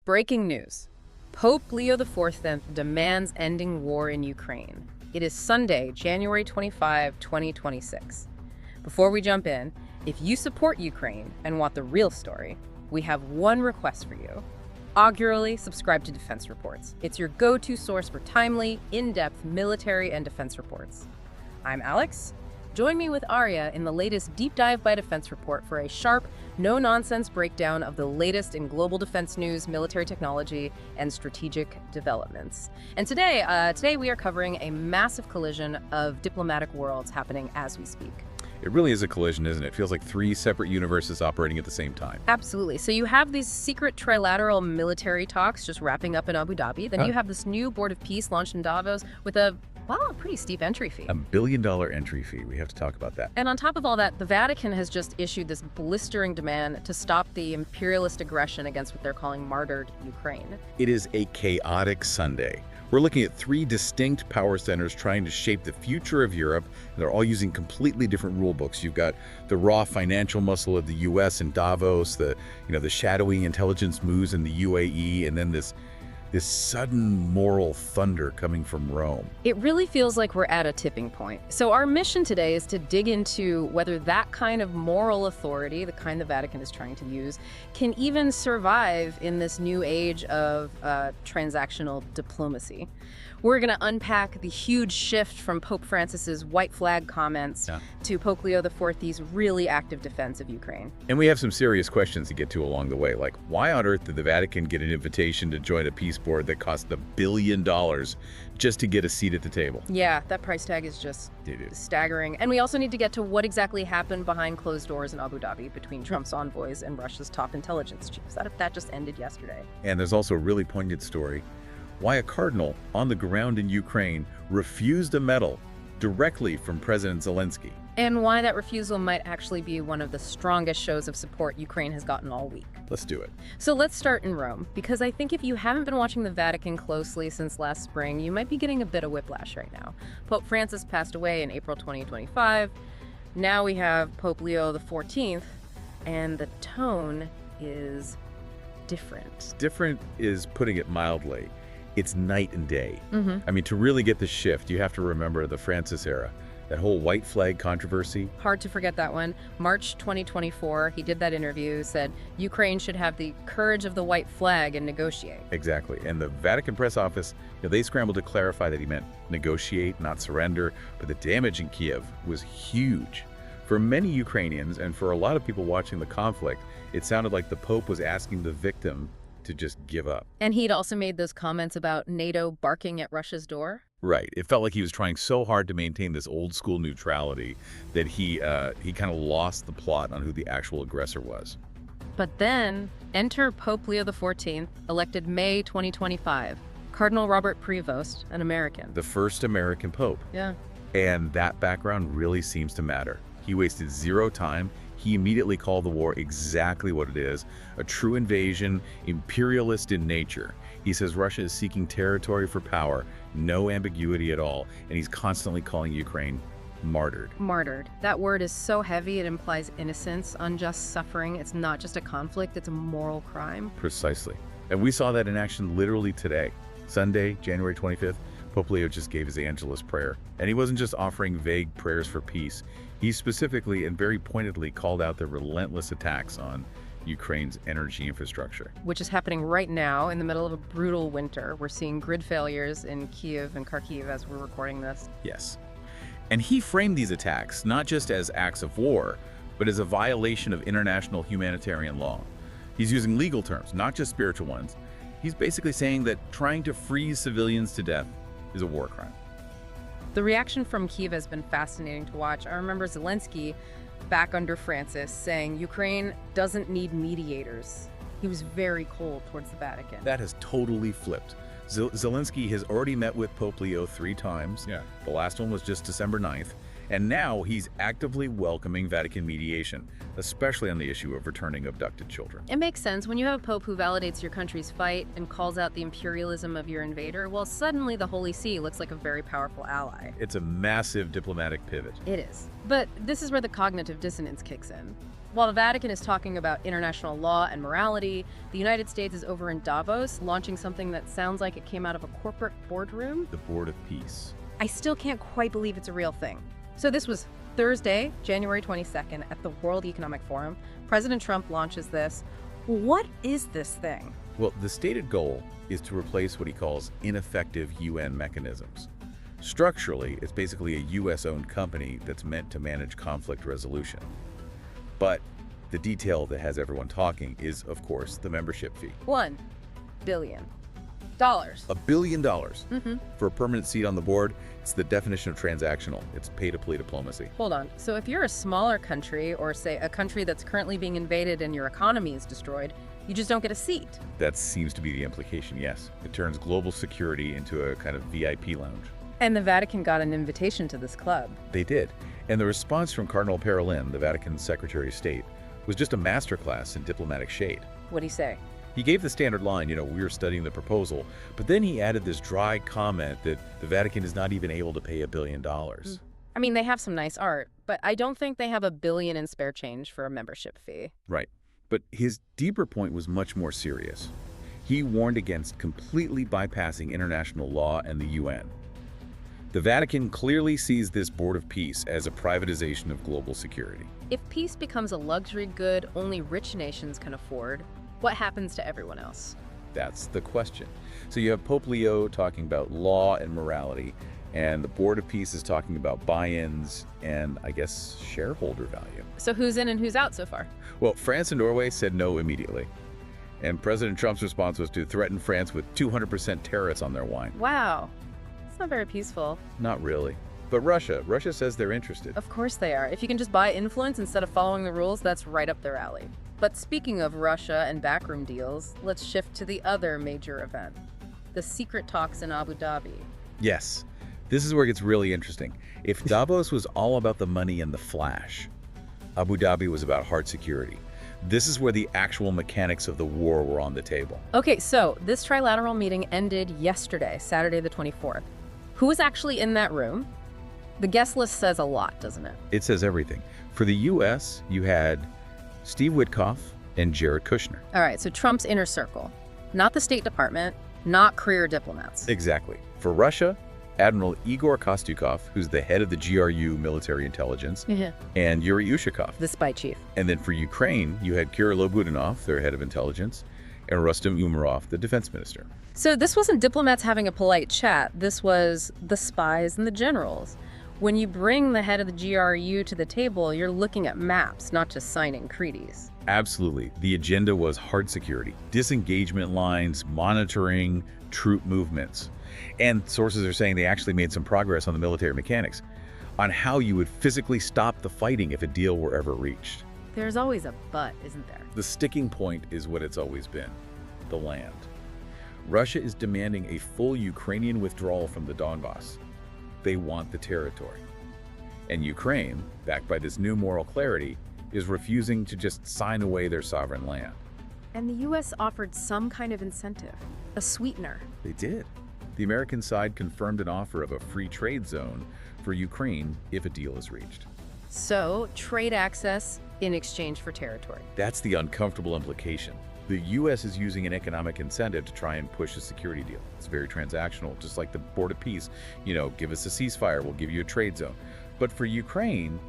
Breaking news. Pope Leo XIV demands ending war in Ukraine. It is Sunday, January 25, 2026. Before we jump in, if you support Ukraine and want the real story, we have one request for you. Augurally subscribe to Defense Reports. It's your go-to source for timely, in-depth military and defense reports. I'm Alex. Join me with Arya in the latest Deep Dive by Defense Report for a sharp, no-nonsense breakdown of the latest in global defense news, military technology, and strategic developments. And today we are covering a massive collision of diplomatic worlds happening as we speak. It really is a collision, isn't it? It feels like three separate universes operating at the same time. Absolutely. So you have these secret trilateral military talks just wrapping up in Abu Dhabi. Then you have this new Board of Peace launched in Davos with a pretty steep entry fee. $1 billion entry fee. We have to talk about that. And on top of all that, the Vatican has just issued this blistering demand to stop the imperialist aggression against what they're calling martyred Ukraine. It is a chaotic Sunday. We're looking at three distinct power centers trying to shape the future of Europe. They're all using completely different rule books. You've got the raw financial muscle of the U.S. in Davos, the shadowy intelligence moves in the UAE, and then this sudden moral thunder coming from Rome. It really feels like we're at a tipping point. So our mission today is to dig into whether that kind of moral authority, the kind the Vatican is trying to use, can even survive in this new age of transactional diplomacy. We're going to unpack the huge shift from Pope Francis's white flag comments to Pope Leo XIV's really active defense of Ukraine. And we have some serious questions to get to along the way, like why on earth did the Vatican get an invitation to join a peace board that cost $1 billion just to get a seat at the table? Yeah, that price tag is just staggering. And we also need to get to what exactly happened behind closed doors in Abu Dhabi between Trump's envoys and Russia's top intelligence chiefs. That just ended yesterday. And there's also a really poignant story why a cardinal on the ground in Ukraine refused a medal directly from President Zelenskyy. And why that refusal might actually be one of the strongest shows of support Ukraine has gotten all week. Let's do it. So let's start in Rome, because I think if you haven't been watching the Vatican closely since last spring, you might be getting a bit of whiplash right now. Pope Francis passed away in April 2025. Now we have Pope Leo XIV, and the tone is different. Different is putting it mildly. It's night and day. I mean, to really get the shift, you have to remember the Francis era, that whole white flag controversy. Hard to forget that one. March 2024, he did that interview, said Ukraine should have the courage of the white flag and negotiate. Exactly. And the Vatican press office, they scrambled to clarify that he meant negotiate, not surrender. But the damage in Kiev was huge. For many Ukrainians, and for a lot of people watching the conflict, it sounded like the Pope was asking the victim to just give up. And he'd also made those comments about NATO barking at Russia's door. Right. It felt like he was trying so hard to maintain this old school neutrality that he kind of lost the plot on who the actual aggressor was. But then enter Pope Leo XIV, elected May 2025. Cardinal Robert Prevost, an American. The first American pope. Yeah. And that background really seems to matter. He wasted zero time. He immediately called the war exactly what it is, a true invasion, imperialist in nature. He says Russia is seeking territory for power, no ambiguity at all, and he's constantly calling Ukraine martyred. Martyred. That word is so heavy, it implies innocence, unjust suffering. It's not just a conflict, it's a moral crime. Precisely. And we saw that in action literally today. Sunday, January 25th, Pope Leo just gave his Angelus prayer. And he wasn't just offering vague prayers for peace. He specifically and very pointedly called out the relentless attacks on Ukraine's energy infrastructure. Which is happening right now in the middle of a brutal winter. We're seeing grid failures in Kiev and Kharkiv as we're recording this. Yes. And he framed these attacks not just as acts of war, but as a violation of international humanitarian law. He's using legal terms, not just spiritual ones. He's basically saying that trying to freeze civilians to death is a war crime. The reaction from Kiev has been fascinating to watch. I remember Zelenskyy, back under Francis, saying Ukraine doesn't need mediators. He was very cold towards the Vatican. That has totally flipped. Zelenskyy has already met with Pope Leo 3 times. Yeah. The last one was just December 9th. And now he's actively welcoming Vatican mediation, especially on the issue of returning abducted children. It makes sense. When you have a pope who validates your country's fight and calls out the imperialism of your invader, well, suddenly the Holy See looks like a very powerful ally. It's a massive diplomatic pivot. It is. But this is where the cognitive dissonance kicks in. While the Vatican is talking about international law and morality, the United States is over in Davos launching something that sounds like it came out of a corporate boardroom. The Board of Peace. I still can't quite believe it's a real thing. So this was Thursday, January 22nd, at the World Economic Forum. President Trump launches this. What is this thing? Well, the stated goal is to replace what he calls ineffective UN mechanisms. Structurally, it's basically a US-owned company that's meant to manage conflict resolution. But the detail that has everyone talking is, of course, the membership fee. $1 billion. $1 billion. For a permanent seat on the board, it's the definition of transactional. It's pay-to-play diplomacy. Hold on. So if you're a smaller country, or say a country that's currently being invaded and your economy is destroyed, you just don't get a seat. That seems to be the implication, yes. It turns global security into a kind of VIP lounge. And the Vatican got an invitation to this club. They did. And the response from Cardinal Parolin, the Vatican's Secretary of State, was just a masterclass in diplomatic shade. What'd he say? He gave the standard line, we were studying the proposal, but then he added this dry comment that the Vatican is not even able to pay $1 billion. I mean, they have some nice art, but I don't think they have $1 billion in spare change for a membership fee. Right. But his deeper point was much more serious. He warned against completely bypassing international law and the UN. The Vatican clearly sees this Board of Peace as a privatization of global security. If peace becomes a luxury good only rich nations can afford, what happens to everyone else? That's the question. So you have Pope Leo talking about law and morality, and the Board of Peace is talking about buy-ins and, I guess, shareholder value. So who's in and who's out so far? Well, France and Norway said no immediately. And President Trump's response was to threaten France with 200% tariffs on their wine. Wow. It's not very peaceful. Not really. But Russia says they're interested. Of course they are. If you can just buy influence instead of following the rules, that's right up their alley. But speaking of Russia and backroom deals, let's shift to the other major event, the secret talks in Abu Dhabi. Yes, this is where it gets really interesting. If Davos was all about the money and the flash, Abu Dhabi was about hard security. This is where the actual mechanics of the war were on the table. Okay, so this trilateral meeting ended yesterday, Saturday the 24th. Who was actually in that room? The guest list says a lot, doesn't it? It says everything. For the U.S., you had Steve Witkoff and Jared Kushner. All right, so Trump's inner circle. Not the State Department, not career diplomats. Exactly. For Russia, Admiral Igor Kostyukov, who's the head of the GRU military intelligence, and Yuri Ushakov, the spy chief. And then for Ukraine, you had Kirilo Budanov, their head of intelligence, and Rustem Umerov, the defense minister. So this wasn't diplomats having a polite chat. This was the spies and the generals. When you bring the head of the GRU to the table, you're looking at maps, not just signing treaties. Absolutely. The agenda was hard security, disengagement lines, monitoring troop movements. And sources are saying they actually made some progress on the military mechanics, on how you would physically stop the fighting if a deal were ever reached. There's always a but, isn't there? The sticking point is what it's always been, the land. Russia is demanding a full Ukrainian withdrawal from the Donbass. They want the territory. And Ukraine, backed by this new moral clarity, is refusing to just sign away their sovereign land. And the U.S. offered some kind of incentive, a sweetener. They did. The American side confirmed an offer of a free trade zone for Ukraine if a deal is reached. So, trade access in exchange for territory. That's the uncomfortable implication. The U.S. is using an economic incentive to try and push a security deal. It's very transactional, just like the Board of Peace. Give us a ceasefire, we'll give you a trade zone. But for Ukraine,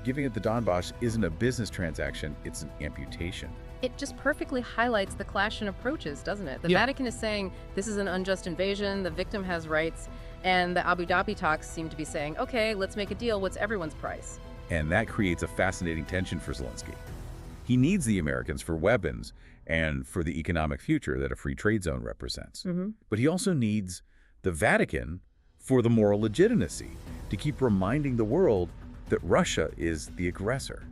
giving it the Donbass isn't a business transaction, it's an amputation. It just perfectly highlights the clash in approaches, doesn't it? The Vatican is saying this is an unjust invasion, the victim has rights, and the Abu Dhabi talks seem to be saying, okay, let's make a deal, what's everyone's price? And that creates a fascinating tension for Zelenskyy. He needs the Americans for weapons and for the economic future that a free trade zone represents. But he also needs the Vatican for the moral legitimacy, to keep reminding the world that Russia is the aggressor.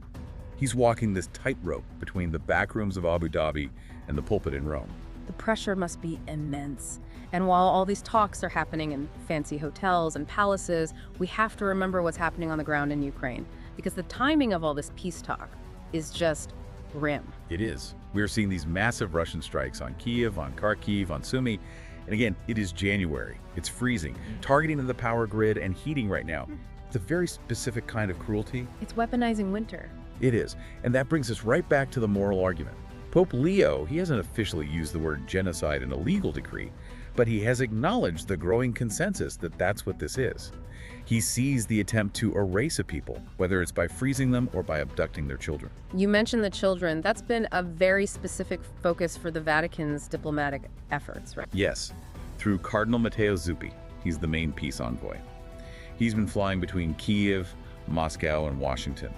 He's walking this tightrope between the backrooms of Abu Dhabi and the pulpit in Rome. The pressure must be immense. And while all these talks are happening in fancy hotels and palaces, we have to remember what's happening on the ground in Ukraine, because the timing of all this peace talk is just grim. It is. We're seeing these massive Russian strikes on Kyiv, on Kharkiv, on Sumy. And again, it is January. It's freezing, targeting the power grid and heating right now. It's a very specific kind of cruelty. It's weaponizing winter. It is. And that brings us right back to the moral argument. Pope Leo, he hasn't officially used the word genocide in a legal decree, but he has acknowledged the growing consensus that that's what this is. He sees the attempt to erase a people, whether it's by freezing them or by abducting their children. You mentioned the children. That's been a very specific focus for the Vatican's diplomatic efforts, right? Yes, through Cardinal Matteo Zuppi. He's the main peace envoy. He's been flying between Kyiv, Moscow, and Washington.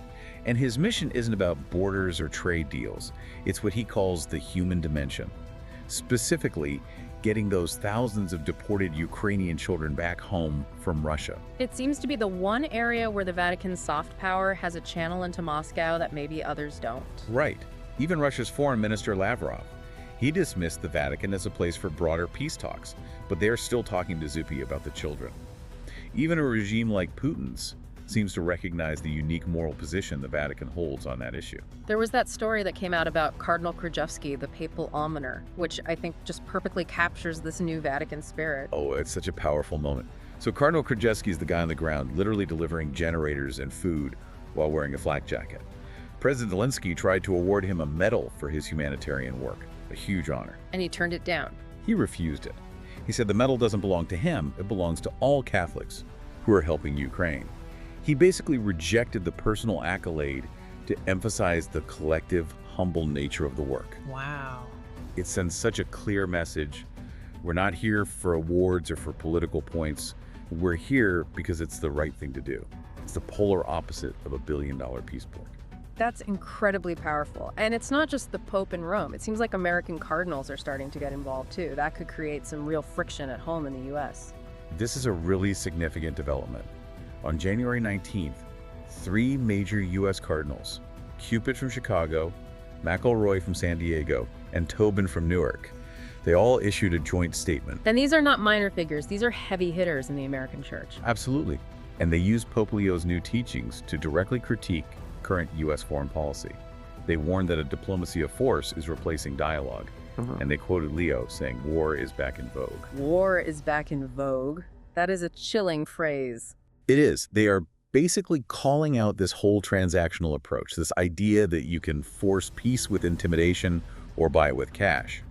And his mission isn't about borders or trade deals. It's what he calls the human dimension. Specifically, getting those thousands of deported Ukrainian children back home from Russia. It seems to be the one area where the Vatican's soft power has a channel into Moscow that maybe others don't. Right. Even Russia's Foreign Minister Lavrov. He dismissed the Vatican as a place for broader peace talks, but they're still talking to Zuppi about the children. Even a regime like Putin's seems to recognize the unique moral position the Vatican holds on that issue. There was that story that came out about Cardinal Krajewski, the papal almoner, which I think just perfectly captures this new Vatican spirit. Oh, it's such a powerful moment. So Cardinal Krajewski is the guy on the ground, literally delivering generators and food while wearing a flak jacket. President Zelenskyy tried to award him a medal for his humanitarian work, a huge honor. And he turned it down. He refused it. He said the medal doesn't belong to him, it belongs to all Catholics who are helping Ukraine. He basically rejected the personal accolade to emphasize the collective, humble nature of the work. Wow. It sends such a clear message. We're not here for awards or for political points. We're here because it's the right thing to do. It's the polar opposite of a billion-dollar peace board. That's incredibly powerful. And it's not just the Pope in Rome. It seems like American cardinals are starting to get involved too. That could create some real friction at home in the U.S. This is a really significant development. On January 19th, 3 major U.S. cardinals, Cupid from Chicago, McElroy from San Diego, and Tobin from Newark, they all issued a joint statement. And these are not minor figures. These are heavy hitters in the American church. Absolutely. And they used Pope Leo's new teachings to directly critique current U.S. foreign policy. They warned that a diplomacy of force is replacing dialogue. And they quoted Leo saying, "War is back in vogue." War is back in vogue. That is a chilling phrase. It is. They are basically calling out this whole transactional approach, this idea that you can force peace with intimidation or buy it with cash.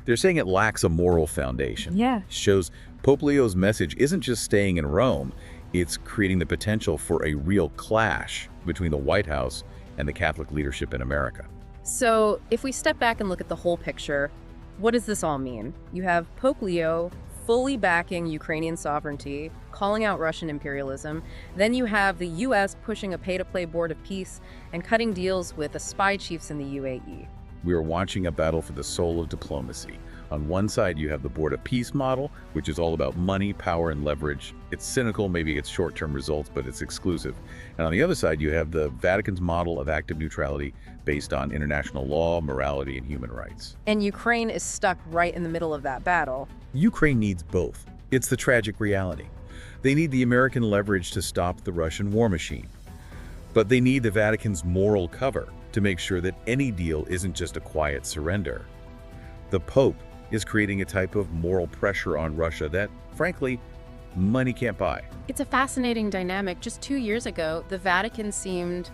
They're saying it lacks a moral foundation. Yeah. It shows Pope Leo's message isn't just staying in Rome, it's creating the potential for a real clash between the White House and the Catholic leadership in America. So if we step back and look at the whole picture, what does this all mean? You have Pope Leo fully backing Ukrainian sovereignty, calling out Russian imperialism. Then you have the U.S. pushing a pay-to-play board of peace and cutting deals with the spy chiefs in the UAE. We are watching a battle for the soul of diplomacy. On one side, you have the Board of Peace model, which is all about money, power, and leverage. It's cynical, maybe it's short-term results, but it's exclusive. And on the other side, you have the Vatican's model of active neutrality based on international law, morality, and human rights. And Ukraine is stuck right in the middle of that battle. Ukraine needs both. It's the tragic reality. They need the American leverage to stop the Russian war machine. But they need the Vatican's moral cover to make sure that any deal isn't just a quiet surrender. The Pope is creating a type of moral pressure on Russia that, frankly, money can't buy. It's a fascinating dynamic. Just 2 years ago, the Vatican seemed,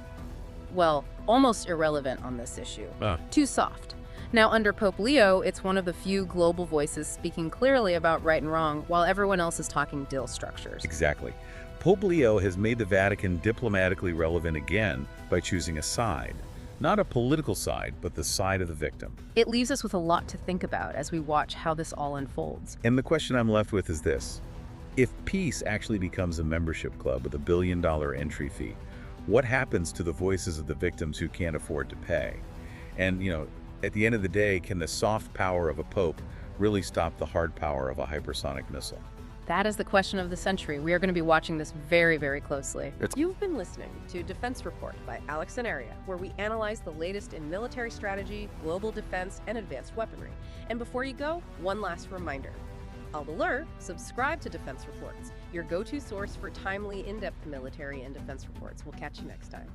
well, almost irrelevant on this issue. Too soft. Now, under Pope Leo, it's one of the few global voices speaking clearly about right and wrong, while everyone else is talking deal structures. Exactly. Pope Leo has made the Vatican diplomatically relevant again by choosing a side. Not a political side, but the side of the victim. It leaves us with a lot to think about as we watch how this all unfolds. And the question I'm left with is this. If peace actually becomes a membership club with $1 billion entry fee, what happens to the voices of the victims who can't afford to pay? And, at the end of the day, can the soft power of a pope really stop the hard power of a hypersonic missile? That is the question of the century. We are going to be watching this very, very closely. You've been listening to Defense Report by Alex Anaria, where we analyze the latest in military strategy, global defense, and advanced weaponry. And before you go, one last reminder. Alert, subscribe to Defense Reports, your go-to source for timely, in-depth military and defense reports. We'll catch you next time.